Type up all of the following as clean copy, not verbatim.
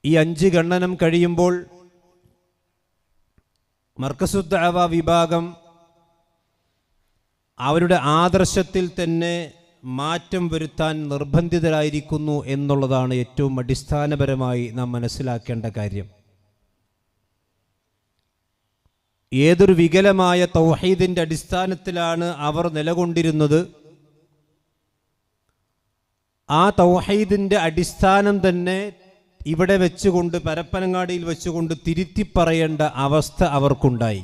ഈ 5 ഗണ്ണനം കഴിയുമ്പോൾ മർക്കസുദ് ദഅവ വിഭാഗം അവരുടെ ആദർശത്തിൽ തന്നെ മാറ്റം വരുത്താൻ നിർബന്ധിതരായിരിക്കുന്നു എന്നുള്ളതാണ് ഏറ്റവും അടിസ്ഥാനപരമായി നാം മനസ്സിലാക്കേണ്ട കാര്യം. ഏതൊരു വികലമായ തൗഹീദിൻ്റെ അടിസ്ഥാനത്തിലാണ് അവർ നിലകൊണ്ടിരുന്നത്, ആ തൗഹീദിൻ്റെ അടിസ്ഥാനം തന്നെ ഇവിടെ വെച്ചുകൊണ്ട്, പരപ്പനങ്ങാടിയിൽ വെച്ചുകൊണ്ട് തിരുത്തി പറയേണ്ട അവസ്ഥ അവർക്കുണ്ടായി.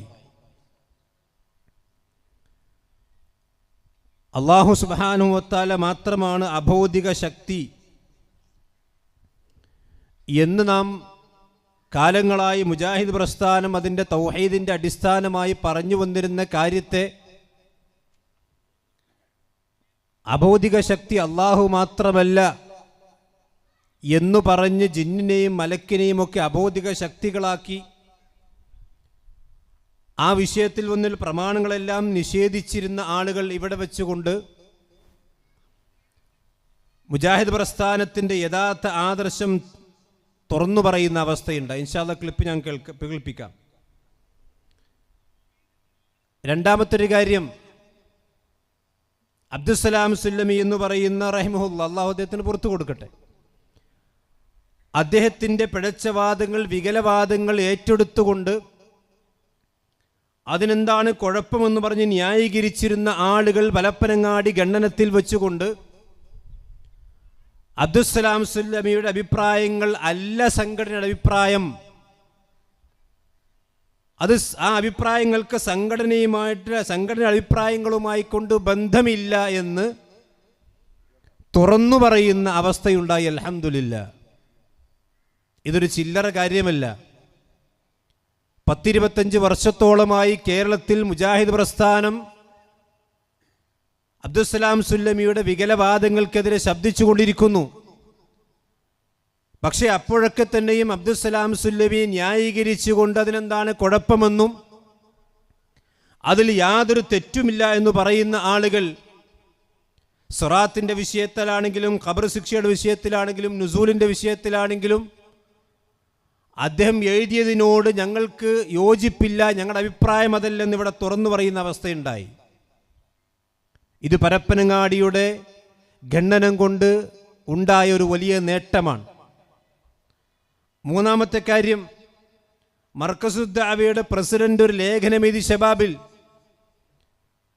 അല്ലാഹു സുബ്ഹാനഹു വ തആല മാത്രമാണ് അഭൗതിക ശക്തി എന്ന് നാം കാലങ്ങളായി മുജാഹിദ് പ്രസ്ഥാനം അതിൻ്റെ തൗഹീദിൻ്റെ അടിസ്ഥാനമായി പറഞ്ഞു വന്നിരുന്ന കാര്യത്തെ അഭൗതിക ശക്തി അല്ലാഹു മാത്രമല്ല എന്നു പറഞ്ഞ് ജിന്നിനെയും മലക്കിനെയും ഒക്കെ അഭൗതിക ശക്തികളാക്കി ആ വിഷയത്തിൽ വന്നിൽ പ്രമാണങ്ങളെല്ലാം നിഷേധിച്ചിരുന്ന ആളുകൾ ഇവിടെ വെച്ചുകൊണ്ട് മുജാഹിദ് പ്രസ്ഥാനത്തിൻ്റെ യഥാർത്ഥ ആദർശം തുറന്നു പറയുന്ന അവസ്ഥയുണ്ട്. ഇൻഷാ അല്ലാഹ് ക്ലിപ്പ് ഞാൻ കേൾപ്പിക്കാം. രണ്ടാമത്തെ ഒരു കാര്യം, അബ്ദുസ്സലാം സുല്ലമി എന്ന് പറയുന്ന റഹിമഹുല്ലാഹ്, അല്ലാഹു അദ്ദേഹത്തിന് പുറത്തു കൊടുക്കട്ടെ, അദ്ദേഹത്തിൻ്റെ പിഴച്ചവാദങ്ങൾ, വികലവാദങ്ങൾ ഏറ്റെടുത്തുകൊണ്ട് അതിനെന്താണ് കുഴപ്പമെന്ന് പറഞ്ഞ് ന്യായീകരിച്ചിരുന്ന ആളുകൾ പലപ്പനങ്ങാടി ഖണ്ഡനത്തിൽ വെച്ചുകൊണ്ട് അബ്ദുസ്സലാം സുല്ലമിയുടെ അഭിപ്രായങ്ങൾ അല്ല സംഘടനയുടെ അഭിപ്രായം, അത് ആ അഭിപ്രായങ്ങൾക്ക് സംഘടന അഭിപ്രായങ്ങളുമായി കൊണ്ട് ബന്ധമില്ല എന്ന് തുറന്നു പറയുന്ന അവസ്ഥയുണ്ടായി. അൽഹംദുലില്ലാഹ്. ഇതൊരു ചില്ലറ കാര്യമല്ല. 10-25 വർഷത്തോളമായി കേരളത്തിൽ മുജാഹിദ് പ്രസ്ഥാനം അബ്ദുസ്സലാം സുല്ലമിയുടെ വികലവാദങ്ങൾക്കെതിരെ ശബ്ദിച്ചുകൊണ്ടിരിക്കുന്നു. പക്ഷേ അപ്പോഴൊക്കെ തന്നെയും അബ്ദുസ്സലാം സുല്ലമി ന്യായീകരിച്ചുകൊണ്ട് അതിനെന്താണ് കുഴപ്പമെന്നും അതിൽ യാതൊരു തെറ്റുമില്ല എന്ന് പറയുന്ന ആളുകൾ സിറാത്തിന്റെ വിഷയത്തിലാണെങ്കിലും ഖബർ ശിക്ഷയുടെ വിഷയത്തിലാണെങ്കിലും നുസൂലിന്റെ വിഷയത്തിലാണെങ്കിലും അദ്ദേഹം എഴുതിയതിനോട് ഞങ്ങൾക്ക് യോജിപ്പില്ല, ഞങ്ങളുടെ അഭിപ്രായം അതല്ലെന്ന് ഇവിടെ തുറന്നു പറയുന്ന അവസ്ഥയുണ്ടായി. ഇത് പരപ്പനങ്ങാടിയുടെ ഖണ്ഡനം കൊണ്ട് ഉണ്ടായ ഒരു വലിയ നേട്ടമാണ്. മൂന്നാമത്തെ കാര്യം, മർക്കസുദ് ദഅവയുടെ പ്രസിഡന്റ് ഒരു ലേഖനമെഴുതി ശബാബിൽ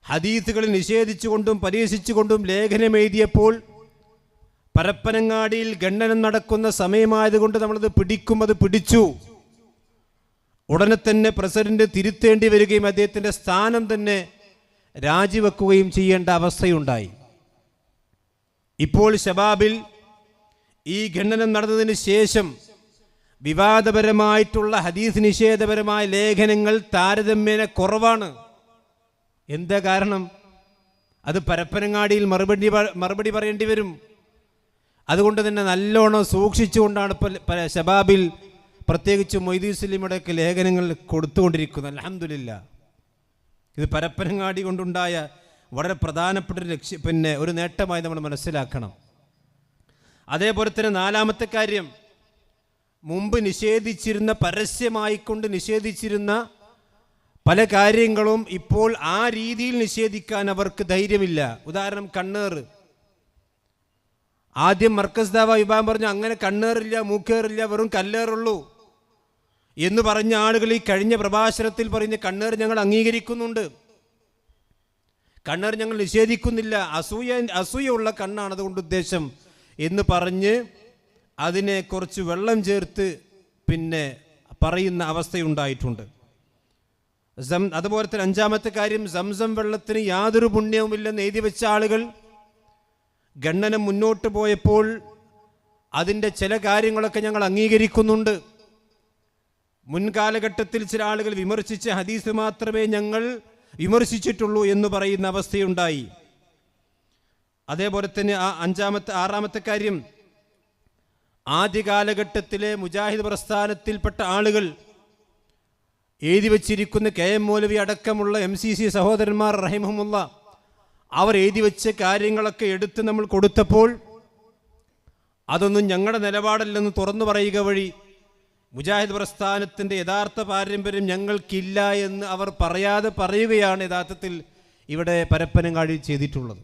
ഹദീസുകൾ നിഷേധിച്ചുകൊണ്ടും പരീക്ഷിച്ചുകൊണ്ടും ലേഖനമെഴുതിയപ്പോൾ പരപ്പനങ്ങാടിയിൽ ഖണ്ഡനം നടക്കുന്ന സമയമായതുകൊണ്ട് നമ്മളത് അത് പിടിച്ചു. ഉടനെ തന്നെ പ്രസിഡന്റ് തിരുത്തേണ്ടി വരികയും അദ്ദേഹത്തിൻ്റെ സ്ഥാനം തന്നെ രാജിവെക്കുകയും ചെയ്യേണ്ട അവസ്ഥയുണ്ടായി. ഇപ്പോൾ ശബാബിൽ ഈ ഖണ്ഡനം നടന്നതിന് ശേഷം വിവാദപരമായിട്ടുള്ള ഹദീസ് നിഷേധപരമായ ലേഖനങ്ങൾ താരതമ്യേന കുറവാണ്. എന്താ കാരണം? അത് പരപ്പനങ്ങാടിയിൽ മറുപടി പറയേണ്ടി വരും. അതുകൊണ്ട് തന്നെ നല്ലോണം സൂക്ഷിച്ചുകൊണ്ടാണ് ഇപ്പോൾ ശബാബിൽ പ്രത്യേകിച്ച് മൊയ്തീൻ സലീമുടെയൊക്കെ ലേഖനങ്ങൾ കൊടുത്തുകൊണ്ടിരിക്കുന്നത്. അൽഹംദുലില്ലാഹ്. ഇത് പരപ്പനങ്ങാടി കൊണ്ടുണ്ടായ വളരെ പ്രധാനപ്പെട്ട ഒരു നേട്ടമായി നമ്മൾ മനസ്സിലാക്കണം. അതേപോലെ തന്നെ നാലാമത്തെ കാര്യം, മുമ്പ് നിഷേധിച്ചിരുന്ന, പരസ്യമായിക്കൊണ്ട് നിഷേധിച്ചിരുന്ന പല കാര്യങ്ങളും ഇപ്പോൾ ആ രീതിയിൽ നിഷേധിക്കാൻ അവർക്ക് ധൈര്യമില്ല. ഉദാഹരണം കണ്ണേർ. ആദ്യം മർക്കസ് ദഅവ വിഭാഗം പറഞ്ഞു അങ്ങനെ കണ്ണേറില്ല, മൂക്കേറില്ല, വെറും കല്ലേറുള്ളൂ എന്ന് പറഞ്ഞ ആളുകൾ ഈ കഴിഞ്ഞ പ്രഭാഷണത്തിൽ പറഞ്ഞ് കണ്ണേർ ഞങ്ങൾ അംഗീകരിക്കുന്നുണ്ട്, കണ്ണേർ ഞങ്ങൾ നിഷേധിക്കുന്നില്ല, അസൂയ ഉള്ള കണ്ണാണ് അതുകൊണ്ട് ഉദ്ദേശം എന്ന് പറഞ്ഞ് അതിനെ കുറച്ച് വെള്ളം ചേർത്ത് പിന്നെ പറയുന്ന അവസ്ഥയുണ്ടായിട്ടുണ്ട്. അതുപോലെ തന്നെ അഞ്ചാമത്തെ കാര്യം, സംസം വെള്ളത്തിന് യാതൊരു പുണ്യവുമില്ലെന്ന് എഴുതി വെച്ച ആളുകൾ ഖണ്ഡനം മുന്നോട്ട് പോയപ്പോൾ അതിൻ്റെ ചില കാര്യങ്ങളൊക്കെ ഞങ്ങൾ അംഗീകരിക്കുന്നുണ്ട്. മുൻകാലഘട്ടത്തിൽ ചില ആളുകൾ വിമർശിച്ച ഹദീസ് മാത്രമേ ഞങ്ങൾ വിമർശിച്ചിട്ടുള്ളൂ എന്ന് പറയുന്ന അവസ്ഥയുണ്ടായി. അതേപോലെ തന്നെ ആറാമത്തെ കാര്യം, ആദ്യ കാലഘട്ടത്തിലെ മുജാഹിദ് പ്രസ്ഥാനത്തിൽപ്പെട്ട ആളുകൾ എഴുതി വച്ചിരിക്കുന്ന KM മൗലവി അടക്കമുള്ള MCC സഹോദരന്മാർ റഹിമഹുമുല്ലാ അവർ എഴുതി വെച്ച കാര്യങ്ങളൊക്കെ എടുത്ത് നമ്മൾ കൊടുത്തപ്പോൾ അതൊന്നും ഞങ്ങളുടെ നിലപാടല്ലെന്ന് തുറന്നു പറയുക വഴി മുജാഹിദ് പ്രസ്ഥാനത്തിൻ്റെ യഥാർത്ഥ പാരമ്പര്യം ഞങ്ങൾക്കില്ല എന്ന് അവർ പറയാതെ പറയുകയാണ് യഥാർത്ഥത്തിൽ ഇവിടെ പരപ്പനങ്ങാടി ചെയ്തിട്ടുള്ളത്.